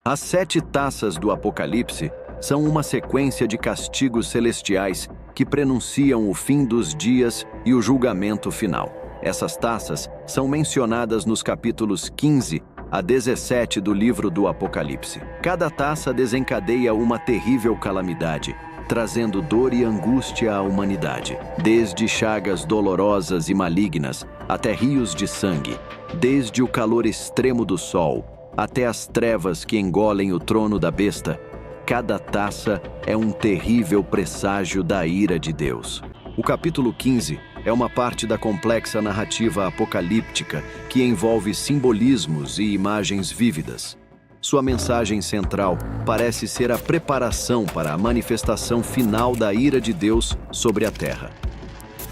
As 7 taças do Apocalipse são uma sequência de castigos celestiais que prenunciam o fim dos dias e o julgamento final. Essas taças são mencionadas nos capítulos 15 a 17 do livro do Apocalipse. Cada taça desencadeia uma terrível calamidade, trazendo dor e angústia à humanidade, desde chagas dolorosas e malignas até rios de sangue, desde o calor extremo do sol até as trevas que engolem o trono da besta. Cada taça é um terrível presságio da ira de Deus. O capítulo 15 é uma parte da complexa narrativa apocalíptica que envolve simbolismos e imagens vívidas. Sua mensagem central parece ser a preparação para a manifestação final da ira de Deus sobre a terra.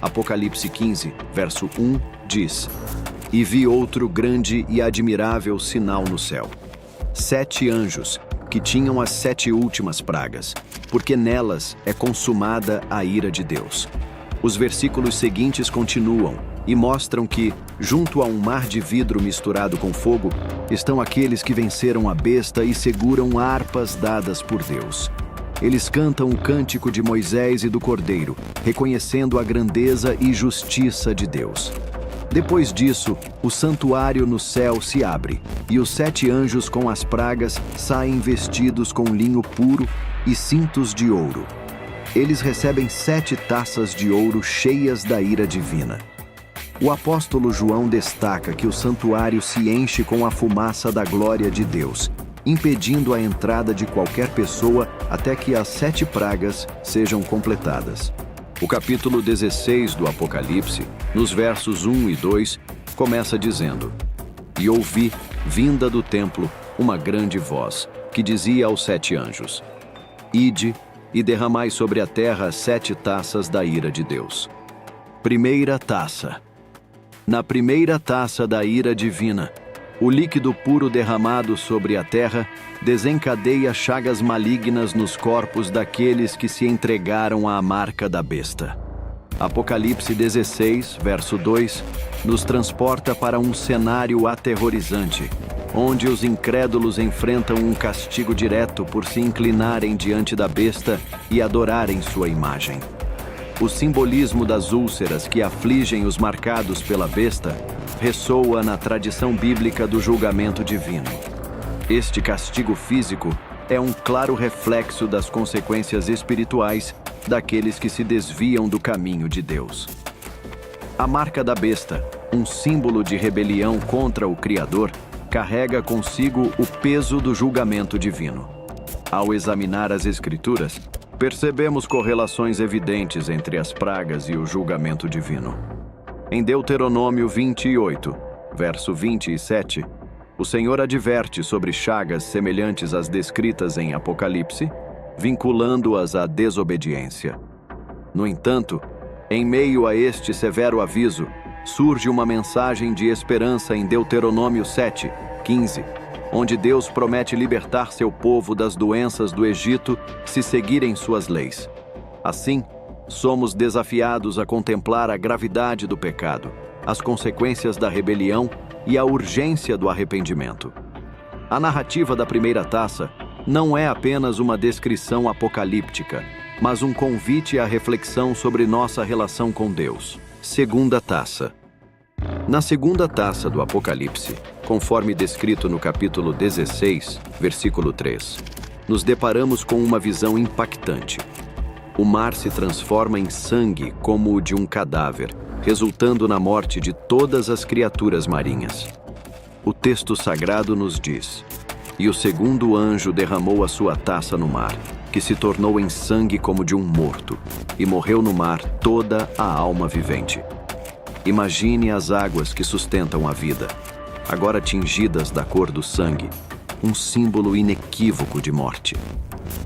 Apocalipse 15, verso 1, diz: "E vi outro grande e admirável sinal no céu. 7 anjos, que tinham as 7 últimas pragas, porque nelas é consumada a ira de Deus." Os versículos seguintes continuam e mostram que, junto a um mar de vidro misturado com fogo, estão aqueles que venceram a besta e seguram harpas dadas por Deus. Eles cantam o cântico de Moisés e do Cordeiro, reconhecendo a grandeza e justiça de Deus. Depois disso, o santuário no céu se abre, e os 7 anjos com as pragas saem vestidos com linho puro e cintos de ouro. Eles recebem 7 taças de ouro cheias da ira divina. O apóstolo João destaca que o santuário se enche com a fumaça da glória de Deus, impedindo a entrada de qualquer pessoa até que as 7 pragas sejam completadas. O capítulo 16 do Apocalipse, nos versos 1 e 2, começa dizendo: "E ouvi, vinda do templo, uma grande voz, que dizia aos 7 anjos: Ide e derramai sobre a terra as 7 taças da ira de Deus." Primeira taça. Na primeira taça da ira divina, o líquido puro derramado sobre a terra desencadeia chagas malignas nos corpos daqueles que se entregaram à marca da besta. Apocalipse 16, verso 2, nos transporta para um cenário aterrorizante, onde os incrédulos enfrentam um castigo direto por se inclinarem diante da besta e adorarem sua imagem. O simbolismo das úlceras que afligem os marcados pela besta ressoa na tradição bíblica do julgamento divino. Este castigo físico é um claro reflexo das consequências espirituais daqueles que se desviam do caminho de Deus. A marca da besta, um símbolo de rebelião contra o Criador, carrega consigo o peso do julgamento divino. Ao examinar as Escrituras, percebemos correlações evidentes entre as pragas e o julgamento divino. Em Deuteronômio 28, verso 27, o Senhor adverte sobre chagas semelhantes às descritas em Apocalipse, vinculando-as à desobediência. No entanto, em meio a este severo aviso, surge uma mensagem de esperança em Deuteronômio 7, 15, onde Deus promete libertar seu povo das doenças do Egito se seguirem suas leis. Assim, somos desafiados a contemplar a gravidade do pecado, as consequências da rebelião e a urgência do arrependimento. A narrativa da primeira taça não é apenas uma descrição apocalíptica, mas um convite à reflexão sobre nossa relação com Deus. Segunda taça. Na segunda taça do Apocalipse, conforme descrito no capítulo 16, versículo 3, nos deparamos com uma visão impactante. O mar se transforma em sangue como o de um cadáver, resultando na morte de todas as criaturas marinhas. O texto sagrado nos diz: "E o segundo anjo derramou a sua taça no mar, que se tornou em sangue como de um morto, e morreu no mar toda a alma vivente." Imagine as águas que sustentam a vida, agora tingidas da cor do sangue, um símbolo inequívoco de morte.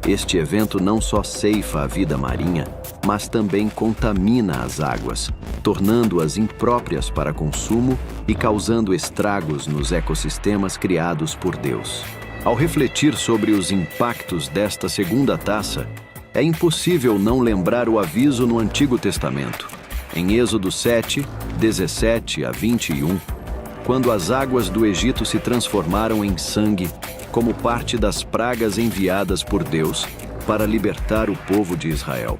Este evento não só ceifa a vida marinha, mas também contamina as águas, tornando-as impróprias para consumo e causando estragos nos ecossistemas criados por Deus. Ao refletir sobre os impactos desta segunda taça, é impossível não lembrar o aviso no Antigo Testamento. Em Êxodo 7, 17 a 21, quando as águas do Egito se transformaram em sangue, como parte das pragas enviadas por Deus para libertar o povo de Israel.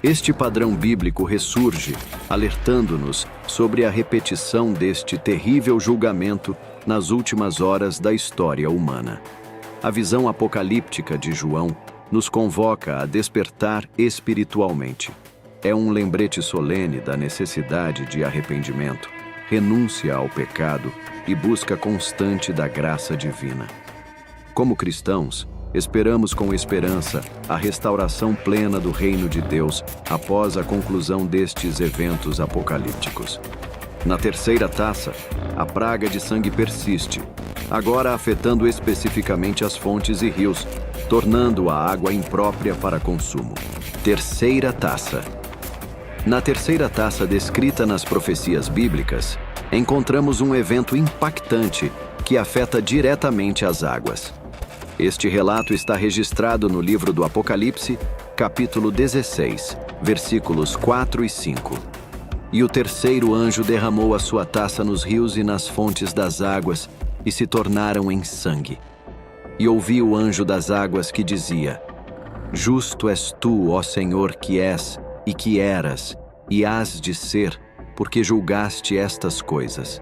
Este padrão bíblico ressurge, alertando-nos sobre a repetição deste terrível julgamento nas últimas horas da história humana. A visão apocalíptica de João nos convoca a despertar espiritualmente. É um lembrete solene da necessidade de arrependimento, renúncia ao pecado e busca constante da graça divina. Como cristãos, esperamos com esperança a restauração plena do reino de Deus após a conclusão destes eventos apocalípticos. Na terceira taça, a praga de sangue persiste, agora afetando especificamente as fontes e rios, tornando a água imprópria para consumo. Terceira taça. Na terceira taça descrita nas profecias bíblicas, encontramos um evento impactante que afeta diretamente as águas. Este relato está registrado no livro do Apocalipse, capítulo 16, versículos 4 e 5. E o terceiro anjo derramou a sua taça nos rios e nas fontes das águas, e se tornaram em sangue. E ouvi o anjo das águas que dizia: Justo és tu, ó Senhor, que és, e que eras, e hás de ser, porque julgaste estas coisas.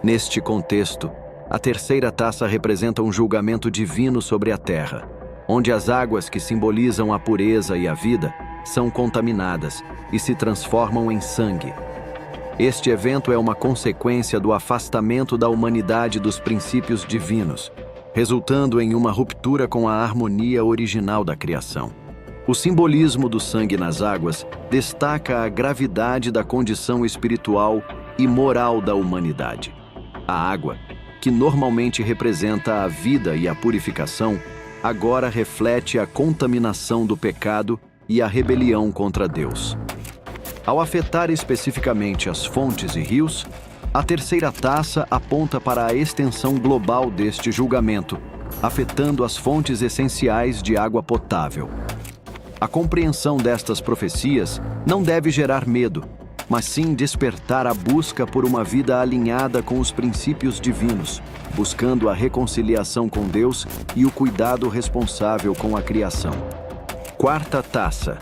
Neste contexto, a terceira taça representa um julgamento divino sobre a terra, onde as águas que simbolizam a pureza e a vida são contaminadas e se transformam em sangue. Este evento é uma consequência do afastamento da humanidade dos princípios divinos, resultando em uma ruptura com a harmonia original da criação. O simbolismo do sangue nas águas destaca a gravidade da condição espiritual e moral da humanidade. A água, que normalmente representa a vida e a purificação, agora reflete a contaminação do pecado e a rebelião contra Deus. Ao afetar especificamente as fontes e rios, a terceira taça aponta para a extensão global deste julgamento, afetando as fontes essenciais de água potável. A compreensão destas profecias não deve gerar medo, mas sim despertar a busca por uma vida alinhada com os princípios divinos, buscando a reconciliação com Deus e o cuidado responsável com a criação. Quarta taça.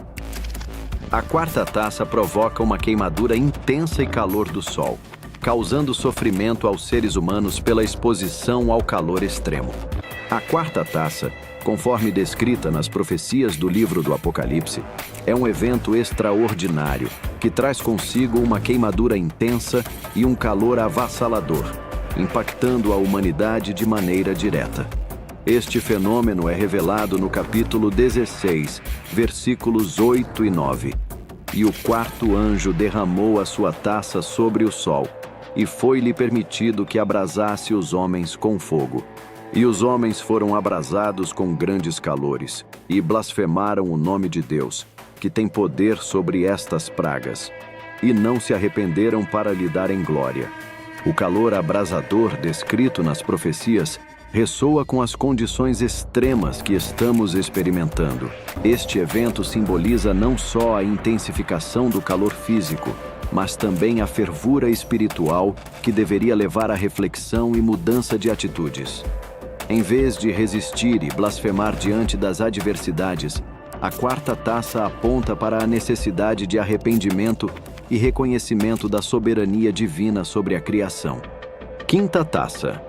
A quarta taça provoca uma queimadura intensa e calor do sol, causando sofrimento aos seres humanos pela exposição ao calor extremo. A quarta taça, conforme descrita nas profecias do livro do Apocalipse, é um evento extraordinário que traz consigo uma queimadura intensa e um calor avassalador, impactando a humanidade de maneira direta. Este fenômeno é revelado no capítulo 16, versículos 8 e 9. E o quarto anjo derramou a sua taça sobre o sol, e foi-lhe permitido que abrasasse os homens com fogo. E os homens foram abrasados com grandes calores, e blasfemaram o nome de Deus, que tem poder sobre estas pragas, e não se arrependeram para lhe darem glória. O calor abrasador descrito nas profecias ressoa com as condições extremas que estamos experimentando. Este evento simboliza não só a intensificação do calor físico, mas também a fervura espiritual que deveria levar à reflexão e mudança de atitudes. Em vez de resistir e blasfemar diante das adversidades, a quarta taça aponta para a necessidade de arrependimento e reconhecimento da soberania divina sobre a criação. Quinta taça.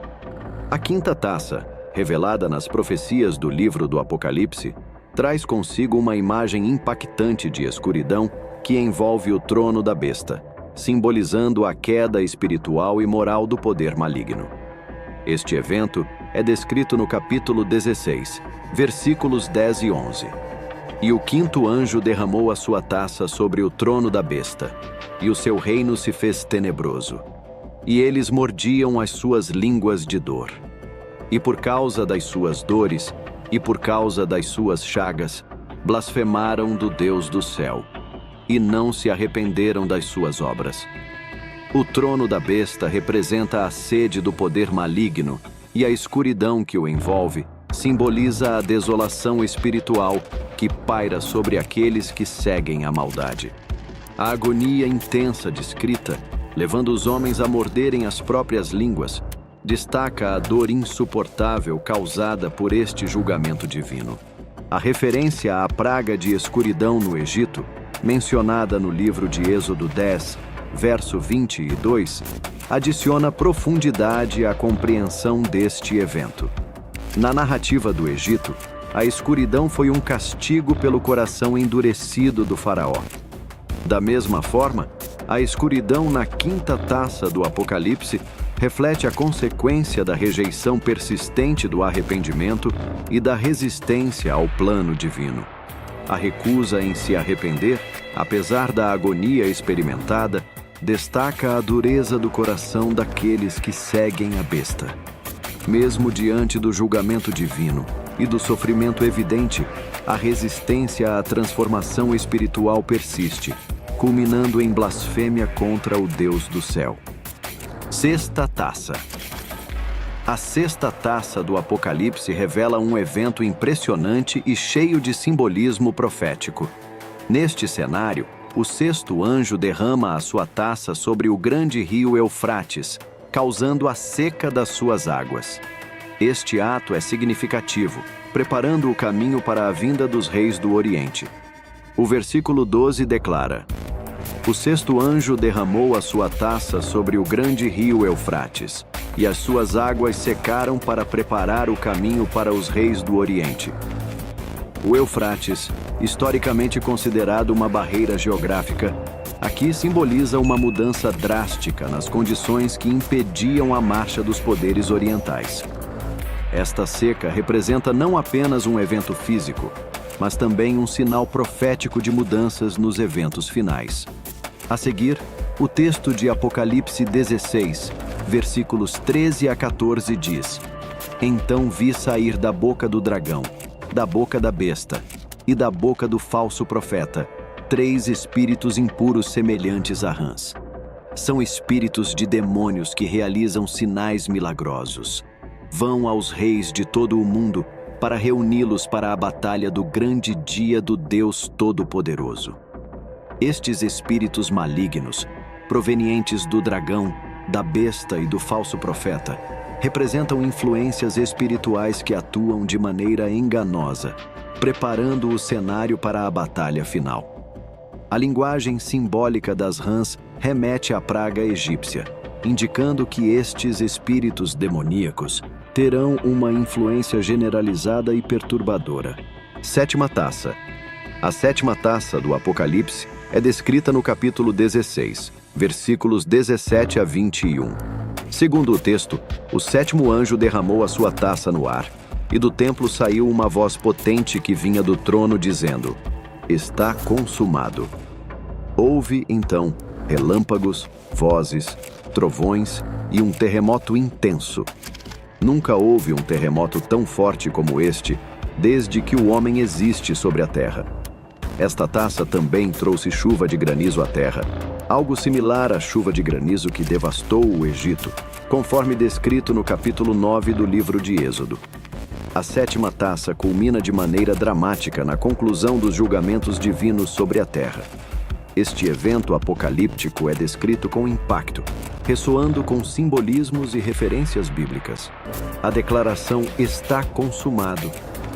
A quinta taça, revelada nas profecias do livro do Apocalipse, traz consigo uma imagem impactante de escuridão que envolve o trono da besta, simbolizando a queda espiritual e moral do poder maligno. Este evento é descrito no capítulo 16, versículos 10 e 11. E o quinto anjo derramou a sua taça sobre o trono da besta, e o seu reino se fez tenebroso. E eles mordiam as suas línguas de dor. E por causa das suas dores, e por causa das suas chagas, blasfemaram do Deus do céu, e não se arrependeram das suas obras. O trono da besta representa a sede do poder maligno, e a escuridão que o envolve simboliza a desolação espiritual que paira sobre aqueles que seguem a maldade. A agonia intensa descrita, levando os homens a morderem as próprias línguas, destaca a dor insuportável causada por este julgamento divino. A referência à praga de escuridão no Egito, mencionada no livro de Êxodo 10, verso 22, adiciona profundidade à compreensão deste evento. Na narrativa do Egito, a escuridão foi um castigo pelo coração endurecido do faraó. Da mesma forma, a escuridão na quinta taça do Apocalipse reflete a consequência da rejeição persistente do arrependimento e da resistência ao plano divino. A recusa em se arrepender, apesar da agonia experimentada, destaca a dureza do coração daqueles que seguem a besta. Mesmo diante do julgamento divino e do sofrimento evidente, a resistência à transformação espiritual persiste, culminando em blasfêmia contra o Deus do céu. Sexta taça. A sexta taça do Apocalipse revela um evento impressionante e cheio de simbolismo profético. Neste cenário, o sexto anjo derrama a sua taça sobre o grande rio Eufrates, causando a seca das suas águas. Este ato é significativo, preparando o caminho para a vinda dos reis do Oriente. O versículo 12 declara: O sexto anjo derramou a sua taça sobre o grande rio Eufrates, e as suas águas secaram para preparar o caminho para os reis do Oriente. O Eufrates, historicamente considerado uma barreira geográfica, aqui simboliza uma mudança drástica nas condições que impediam a marcha dos poderes orientais. Esta seca representa não apenas um evento físico, mas também um sinal profético de mudanças nos eventos finais. A seguir, o texto de Apocalipse 16, versículos 13 a 14 diz: Então vi sair da boca do dragão, da boca da besta e da boca do falso profeta 3 espíritos impuros semelhantes a rãs. São espíritos de demônios que realizam sinais milagrosos. Vão aos reis de todo o mundo para reuni-los para a batalha do grande dia do Deus Todo-Poderoso. Estes espíritos malignos, provenientes do dragão, da besta e do falso profeta, representam influências espirituais que atuam de maneira enganosa, preparando o cenário para a batalha final. A linguagem simbólica das rãs remete à praga egípcia, indicando que estes espíritos demoníacos terão uma influência generalizada e perturbadora. Sétima taça. A sétima taça do Apocalipse é descrita no capítulo 16, versículos 17 a 21. Segundo o texto, o sétimo anjo derramou a sua taça no ar, e do templo saiu uma voz potente que vinha do trono dizendo: Está consumado. Houve, então, relâmpagos, vozes, trovões e um terremoto intenso. Nunca houve um terremoto tão forte como este, desde que o homem existe sobre a terra. Esta taça também trouxe chuva de granizo à terra, algo similar à chuva de granizo que devastou o Egito, conforme descrito no capítulo 9 do livro de Êxodo. A sétima taça culmina de maneira dramática na conclusão dos julgamentos divinos sobre a terra. Este evento apocalíptico é descrito com impacto, ressoando com simbolismos e referências bíblicas. A declaração "está consumado"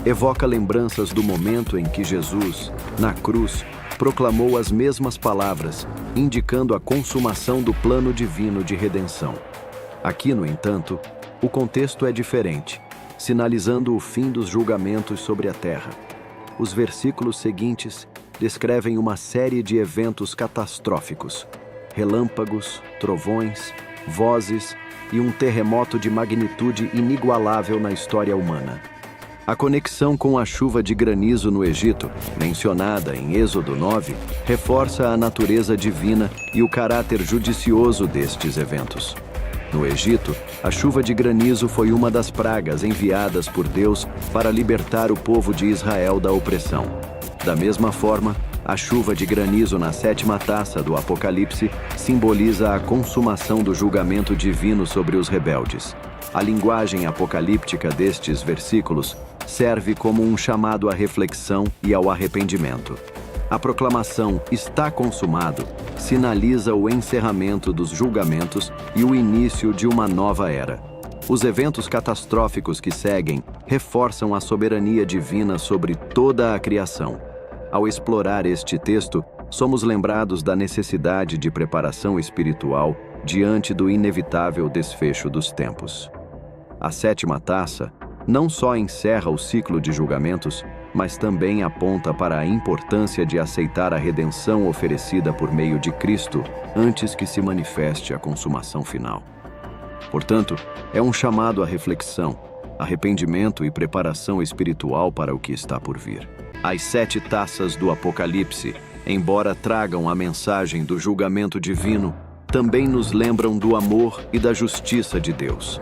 evoca lembranças do momento em que Jesus, na cruz, proclamou as mesmas palavras, indicando a consumação do plano divino de redenção. Aqui, no entanto, o contexto é diferente, sinalizando o fim dos julgamentos sobre a terra. Os versículos seguintes descrevem uma série de eventos catastróficos: relâmpagos, trovões, vozes e um terremoto de magnitude inigualável na história humana. A conexão com a chuva de granizo no Egito, mencionada em Êxodo 9, reforça a natureza divina e o caráter judicioso destes eventos. No Egito, a chuva de granizo foi uma das pragas enviadas por Deus para libertar o povo de Israel da opressão. Da mesma forma, a chuva de granizo na sétima taça do Apocalipse simboliza a consumação do julgamento divino sobre os rebeldes. A linguagem apocalíptica destes versículos serve como um chamado à reflexão e ao arrependimento. A proclamação "está consumado" sinaliza o encerramento dos julgamentos e o início de uma nova era. Os eventos catastróficos que seguem reforçam a soberania divina sobre toda a criação. Ao explorar este texto, somos lembrados da necessidade de preparação espiritual diante do inevitável desfecho dos tempos. A sétima taça não só encerra o ciclo de julgamentos, mas também aponta para a importância de aceitar a redenção oferecida por meio de Cristo antes que se manifeste a consumação final. Portanto, é um chamado à reflexão, arrependimento e preparação espiritual para o que está por vir. As 7 taças do Apocalipse, embora tragam a mensagem do julgamento divino, também nos lembram do amor e da justiça de Deus.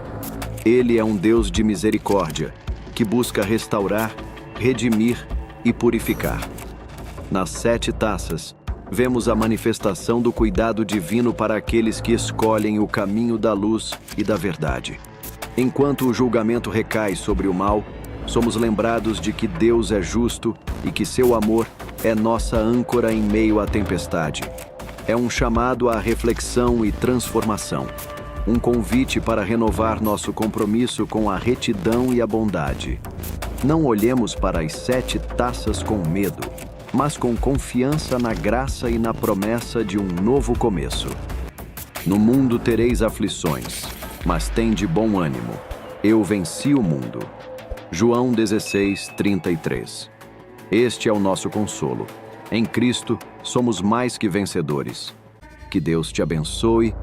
Ele é um Deus de misericórdia, que busca restaurar, redimir e purificar. Nas 7 taças, vemos a manifestação do cuidado divino para aqueles que escolhem o caminho da luz e da verdade. Enquanto o julgamento recai sobre o mal, somos lembrados de que Deus é justo e que seu amor é nossa âncora em meio à tempestade. É um chamado à reflexão e transformação. Um convite para renovar nosso compromisso com a retidão e a bondade. Não olhemos para as 7 taças com medo, mas com confiança na graça e na promessa de um novo começo. No mundo tereis aflições, mas tende bom ânimo. Eu venci o mundo. João 16:33. Este é o nosso consolo. Em Cristo, somos mais que vencedores. Que Deus te abençoe